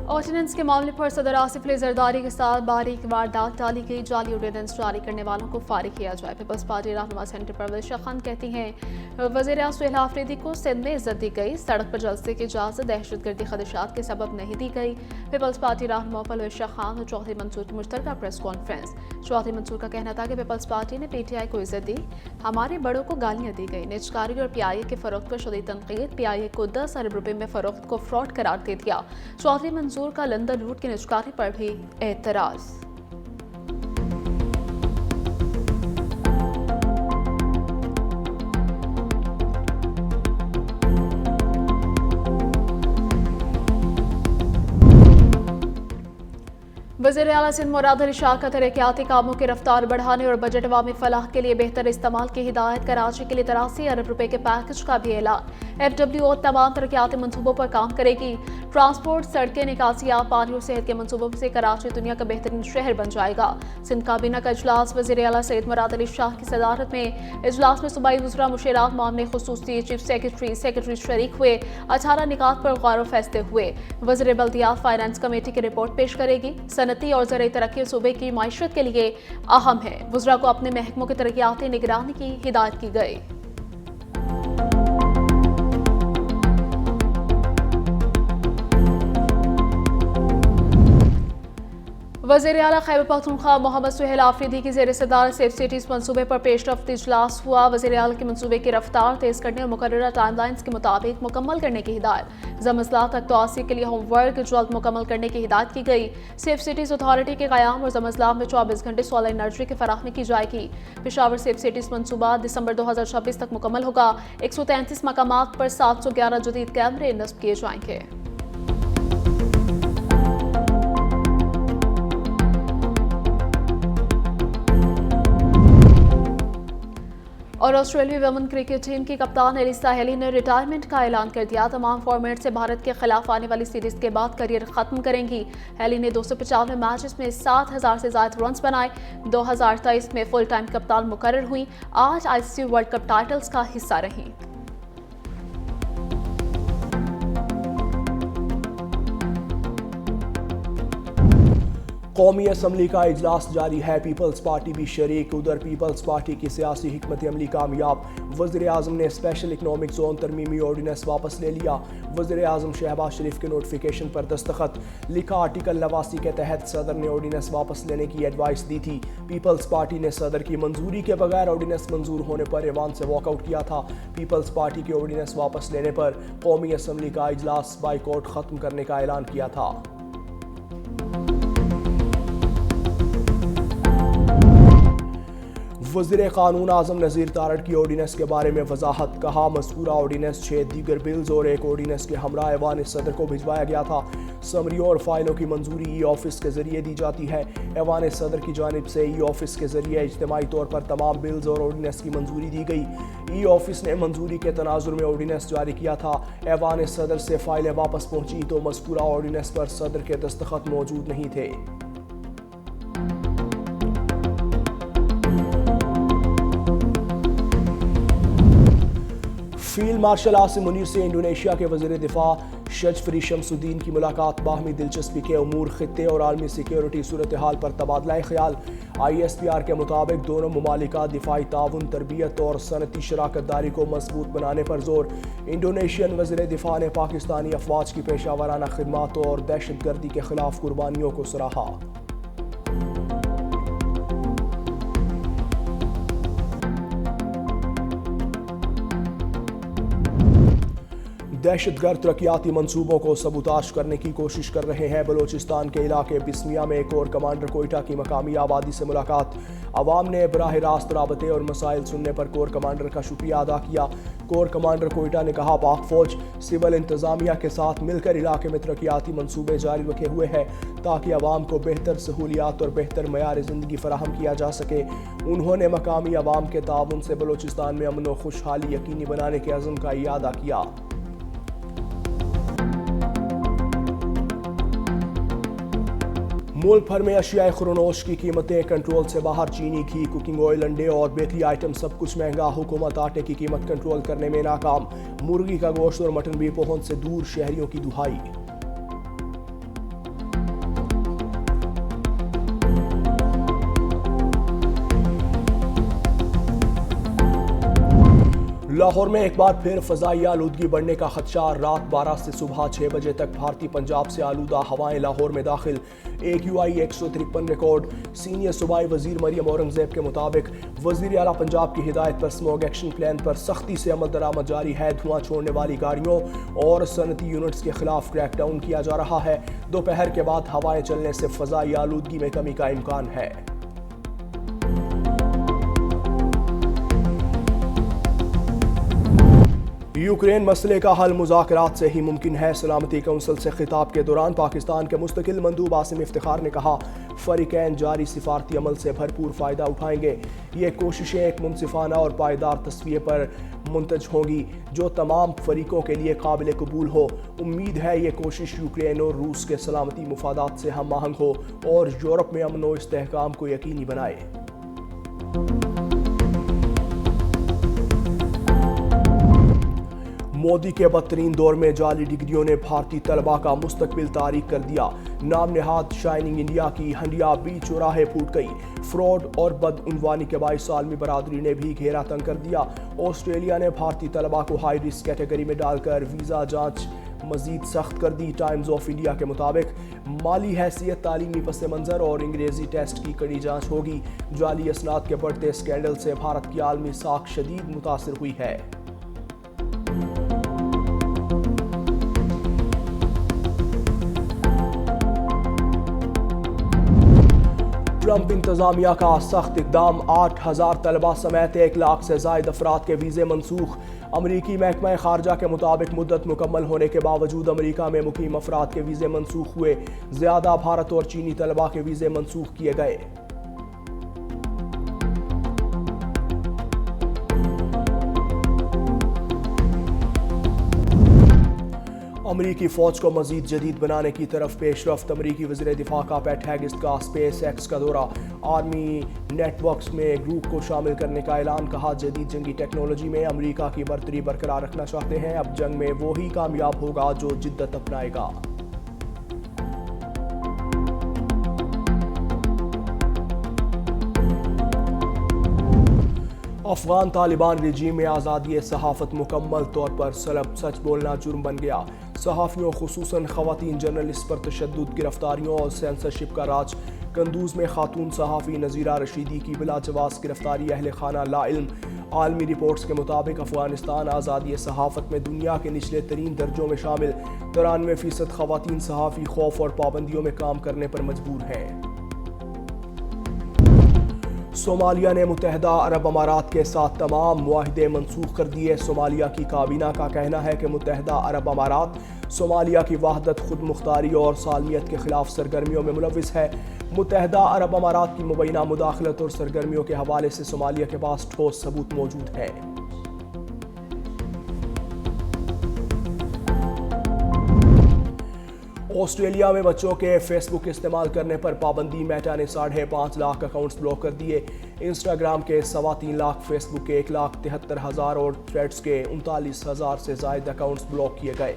Ordinance के मामले पर सदर आसिफ अली जरदारी के साथ बारीक वारदात डाली गई। जाली ऑर्डिनेंस जारी करने वालों को फारिग किया जाए। पीपल्स पार्टी रहनुमा सेंटर पर वजीर खान कहती हैं वज़ीर-ए-आज़म सुहेल आफरीदी को सिंध में इज्जत दी गई, सड़क पर जलसे की इजाज़त दहशतगर्दी खदशात के सबब नहीं दी गई। पीपल्स पार्टी रहनुमा पर वजीर खान और चौधरी मंसूर की मुश्तरका प्रेस कॉन्फ्रेंस। चौधरी मंसूर का कहना था कि पीपल्स पार्टी ने PTI को इज्जत दी, हमारे बड़ों को गालियां दी गई। निजकारी और PIA के फरोख्त पर शदीद तनकीद। PIA को 10 अरब रुपए में फरोख्त को फ्रॉड करार दे दिया। चौधरी मंसूर का लंदन रूट की निजकारी पर भी एतराज़। वज़ीर आला सिंध मुराद अली शाह का तरक्याती कामों की रफ्तार बढ़ाने और बजट अवामी फलाह के लिए बेहतर इस्तेमाल की हिदायत। कराची के लिए 83 अरब रुपए के पैकेज का भी ऐलान। FWO तमाम तरक्याती मनसूबों पर काम करेगी। ट्रांसपोर्ट, सड़कें, निकासियात, पानी और सेहत के मनसूबों से कराची दुनिया का बेहतरीन शहर बन जाएगा। सिंध काबीना का इजलास वज़ीर आला सैयद मुराद अली शाह की सदारत में। इजलास में सूबाई वज़रा, मुशीरात, मामले खुसूसी, चीफ सेक्रेटरी शरीक हुए। 18 निकात पर गौर फैसले हुए। वज़ीर बल्दियात फाइनेंस कमेटी की रिपोर्ट पेश करेगी। सनती और ज़राई तरक्की सूबे की माइशत के लिए अहम है। वज़रा को अपने महकमों की तरक्याती निगरानी की हिदायत की गई। वज़ीर आला खैबर पख्तूनख्वा मोहम्मद सुहेल आफरीदी की ज़ेर सदारत सेफ सिटीज़ मनसूबे पर पेशरफ्त इजलास हुआ। वज़ीर आला के मनसूबे की रफ्तार तेज़ करने और मुकर्ररा टाइमलाइंस के मुताबिक मुकम्मल करने की हिदायत। ज़मज़ला तक तोसी के लिए होमवर्क जल्द मुकम्मल करने की हिदायत की गई। सेफ सिटीज़ अथॉरिटी के क़याम और ज़मज़ला में 24 घंटे सोलर एनर्जी की फराहमी की जाएगी। पेशावर सेफ सिटीज़ मनसूबा दिसंबर 2026 तक मुकम्मल होगा। 133 मकामात पर 711 जदीद कैमरे नस्ब किए जाएंगे। और ऑस्ट्रेलियाई वुमेन क्रिकेट टीम की कप्तान एलिसा हेली ने रिटायरमेंट का ऐलान कर दिया। तमाम फॉर्मेट से भारत के खिलाफ आने वाली सीरीज के बाद करियर खत्म करेंगी। हेली ने 295 मैचेस में 7000 से ज्यादा रन्स बनाए। 2023 में फुल टाइम कप्तान मुकर्रर हुई। आज ICC वर्ल्ड कप टाइटल्स का हिस्सा रही। कौमी असम्बली का इजलास जारी है, पीपल्स पार्टी भी शरीक। उधर पीपल्स पार्टी की सियासी हिकमत अमली कामयाब। वज़ीर आज़म ने स्पेशल इकनॉमिक जोन तरमीमी ऑर्डिनेंस वापस ले लिया। वज़ीर आज़म शहबाज शरीफ के नोटिफिकेशन पर दस्तखत। लिखा आर्टिकल 89 के तहत सदर ने ऑर्डिनेंस वापस लेने की एडवाइस दी थी। पीपल्स पार्टी ने सदर की मंजूरी के बगैर ऑर्डिनेंस मंजूर होने पर ऐवान से वॉकआउट किया था। पीपल्स पार्टी के ऑर्डिनेंस वापस लेने पर कौमी असम्बली का इजलास बाइकआउट खत्म करने का ऐलान किया था। वज़ीर कानून आज़म नज़ीर तारड़ की ऑर्डिनेंस के बारे में वजाहत। कहा मज़कूरा ऑर्डिनेंस 6 दीगर बिल्स और एक ऑर्डिनेंस के हमरा ऐवान सदर को भिजवाया गया था। समरियों और फाइलों की मंजूरी ई-ऑफिस के जरिए दी जाती है। ऐवान सदर की जानिब से ई-ऑफिस के जरिए इज्तिमाई तौर पर तमाम बिल्स और ऑर्डिनेंस की मंजूरी दी गई। ई-ऑफिस ने मंजूरी के तनाजुर में ऑर्डिनेंस जारी किया था। ऐवान सदर से फाइलें वापस पहुंची तो मज़कूरा ऑर्डिनेंस पर सदर के दस्तखत मौजूद नहीं थे। फील्ड मार्शल आसिम मुनीर से इंडोनेशिया के वज़ीर दिफा शजफरी शमसुद्दीन की मुलाकात। बाहमी दिलचस्पी के उमूर, खित्ते और आलमी सिक्योरिटी सूरत हाल पर तबादला ख्याल। ISPR के मुताबिक दोनों मुमालिका दिफाई ताउन, तरबियत और सनती शराकत दारी को मजबूत बनाने पर जोर। इंडोनेशियन वज़ीर दिफा ने पाकिस्तानी अफवाज की पेशा वराना खिदमात और दहशत गर्दी के खिलाफ कुर्बानियों को सराहा। दहशतगर्द तरक्याती मंसूबों को सबूताश करने की कोशिश कर रहे हैं। बलोचिस्तान के इलाके बिस्मिया में कोर कमांडर कोयटा की मकामी आबादी से मुलाकात। अवाम ने बराह रास्त राबते और मसाइल सुनने पर कोर कमांडर का शुक्रिया अदा किया। कोर कमांडर कोयटा ने कहा पाक फौज सिविल इंतजामिया के साथ मिलकर इलाके में तरक्याती मंसूबे जारी रखे हुए हैं ताकि अवाम को बेहतर सहूलियात और बेहतर मयार ज़िंदगी फराहम किया जा सके। उन्होंने मकामी अवाम के ताउन से बलोचिस्तान में अमन व खुशहाली यकीनी बनाने के अज़्म का इयादा किया। मुल्क भर में अशियाए खुरनोश की कीमतें कंट्रोल से बाहर। चीनी, घी, कुकिंग ऑयल, अंडे और बेकरी आइटम सब कुछ महंगा। हुकूमत आटे की कीमत कंट्रोल करने में नाकाम। मुर्गी का गोश्त और मटन भी पहुंच से दूर, शहरियों की दुहाई। لاہور میں ایک بار پھر فضائی آلودگی بڑھنے کا خدشہ، رات 12 سے صبح 6 بجے تک بھارتی پنجاب سے آلودہ ہوائیں لاہور میں داخل، AQI 153 ریکارڈ۔ سینئر صوبائی وزیر مریم اورنگزیب کے مطابق وزیر اعلیٰ پنجاب کی ہدایت پر سموگ ایکشن پلان پر سختی سے عمل درآمد جاری ہے۔ دھواں چھوڑنے والی گاڑیوں اور صنعتی یونٹس کے خلاف کریک ڈاؤن کیا جا رہا ہے۔ دوپہر کے بعد ہوائیں چلنے سے فضائی آلودگی میں کمی کا امکان ہے۔ یوکرین مسئلے کا حل مذاکرات سے ہی ممکن ہے، سلامتی کونسل سے خطاب کے دوران پاکستان کے مستقل مندوب عاصم افتخار نے کہا، فریقین جاری سفارتی عمل سے بھرپور فائدہ اٹھائیں گے۔ یہ کوششیں ایک منصفانہ اور پائیدار تصفیے پر منتج ہوں گی جو تمام فریقوں کے لیے قابل قبول ہو۔ امید ہے یہ کوشش یوکرین اور روس کے سلامتی مفادات سے ہم آہنگ ہو اور یورپ میں امن و استحکام کو یقینی بنائے۔ مودی کے بدترین دور میں جعلی ڈگریوں نے بھارتی طلباء کا مستقبل تاریک کر دیا۔ نام نہاد شائننگ انڈیا کی ہنڈیا بیچ چوراہے پھوٹ گئی۔ فراڈ اور بدعنوانی کے باعث عالمی برادری نے بھی گھیرا تنگ کر دیا۔ آسٹریلیا نے بھارتی طلباء کو ہائی رسک کیٹیگری میں ڈال کر ویزا جانچ مزید سخت کر دی۔ ٹائمز آف انڈیا کے مطابق مالی حیثیت، تعلیمی پس منظر اور انگریزی ٹیسٹ کی کڑی جانچ ہوگی۔ جعلی اسناد کے بڑھتے اسکینڈل سے بھارت کی عالمی ساکھ شدید متاثر ہوئی ہے۔ ٹرمپ انتظامیہ کا سخت اقدام، 8,000 طلباء سمیت 1 لاکھ سے زائد افراد کے ویزے منسوخ۔ امریکی محکمہ خارجہ کے مطابق مدت مکمل ہونے کے باوجود امریکہ میں مقیم افراد کے ویزے منسوخ ہوئے۔ زیادہ بھارت اور چینی طلباء کے ویزے منسوخ کیے گئے۔ امریکی فوج کو مزید جدید بنانے کی طرف پیش رفت، امریکی وزیر دفاع کا پیٹ ہیگسٹ کا اسپیس ایکس کا دورہ، آرمی نیٹ ورکس میں گروپ کو شامل کرنے کا اعلان، کہا جدید جنگی ٹیکنالوجی میں امریکہ کی برتری برقرار رکھنا چاہتے ہیں، اب جنگ میں وہی کامیاب ہوگا جو جدت اپنائے گا۔ افغان طالبان رجیم میں آزادی صحافت مکمل طور پر سلب، سچ بولنا جرم بن گیا۔ صحافیوں خصوصاً خواتین جرنلسٹ پر تشدد، گرفتاریوں اور سینسرشپ کا راج۔ قندوز میں خاتون صحافی نذیرہ رشیدی کی بلا جواز گرفتاری، اہل خانہ لا علم۔ عالمی رپورٹس کے مطابق افغانستان آزادی صحافت میں دنیا کے نچلے ترین درجوں میں شامل، 93% خواتین صحافی خوف اور پابندیوں میں کام کرنے پر مجبور ہیں۔ صومالیہ نے متحدہ عرب امارات کے ساتھ تمام معاہدے منسوخ کر دیے۔ صومالیہ کی کابینہ کا کہنا ہے کہ متحدہ عرب امارات صومالیہ کی وحدت، خود مختاری اور سالمیت کے خلاف سرگرمیوں میں ملوث ہے۔ متحدہ عرب امارات کی مبینہ مداخلت اور سرگرمیوں کے حوالے سے صومالیہ کے پاس ٹھوس ثبوت موجود ہیں۔ آسٹریلیا میں بچوں کے فیس بک استعمال کرنے پر پابندی، میٹا نے 5.5 لاکھ اکاؤنٹس بلاک کر دیے۔ انسٹاگرام کے 3.25 لاکھ، فیس بک کے 1,73,000 اور تھریڈز کے 39,000 سے زائد اکاؤنٹس بلاک کیے گئے۔